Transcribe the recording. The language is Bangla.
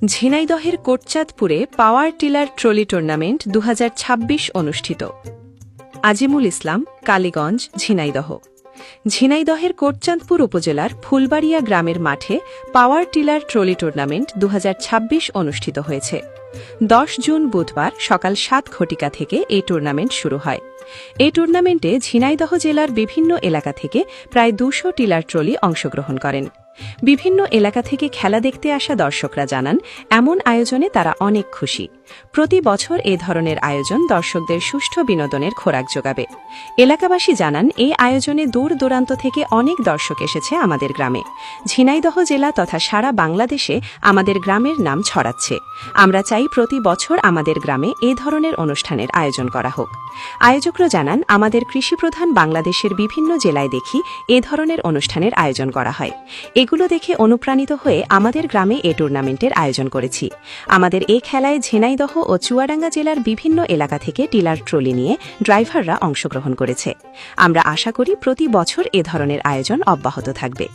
ঝিনাইদহের কোটচাঁদপুরে পাওয়ার টিলার ট্রলি টুর্নামেন্ট ২০২৬ অনুষ্ঠিত। আজিমুল ইসলাম, কালীগঞ্জ, ঝিনাইদহ। ঝিনাইদহের কোটচাঁদপুর উপজেলার ফুলবাড়িয়া গ্রামের মাঠে পাওয়ার টিলার ট্রলি টুর্নামেন্ট ২০২৬ অনুষ্ঠিত হয়েছে। ১০ জুন বুধবার সকাল ৭ ঘটিকা থেকে এই টুর্নামেন্ট শুরু হয়। এই টুর্নামেন্টে ঝিনাইদহ জেলার বিভিন্ন এলাকা থেকে প্রায় ২০০ টিলার ট্রলি অংশগ্রহণ করেন। বিভিন্ন এলাকা থেকে খেলা দেখতে আসা দর্শকরা জানান, এমন আয়োজনে তারা অনেক খুশি। প্রতি বছর এ ধরনের আয়োজন দর্শকদের সুষ্ঠু বিনোদনের খোরাক যোগাবে। এলাকাবাসী জানান, এই আয়োজনে দূর দূরান্ত থেকে অনেক দর্শক এসেছে আমাদের গ্রামে। ঝিনাইদহ জেলা তথা সারা বাংলাদেশে আমাদের গ্রামের নাম ছড়াচ্ছে। আমরা চাই প্রতি বছর আমাদের গ্রামে এ ধরনের অনুষ্ঠানের আয়োজন করা হোক। আয়োজকরা জানান, আমাদের কৃষিপ্রধান বাংলাদেশের বিভিন্ন জেলায় দেখি এ ধরনের অনুষ্ঠানের আয়োজন করা হয়। এগুলো দেখে অনুপ্রাণিত হয়ে আমাদের গ্রামে এ টুর্নামেন্টের আয়োজন করেছি। আমাদের এ খেলায় ঝিনাইদহ ও চুয়াডাঙ্গা জেলার বিভিন্ন এলাকা থেকে টিলার ট্রলি নিয়ে ড্রাইভাররা অংশগ্রহণ করেছে। আমরা আশা করি প্রতি বছর এ ধরনের আয়োজন অব্যাহত থাকবে।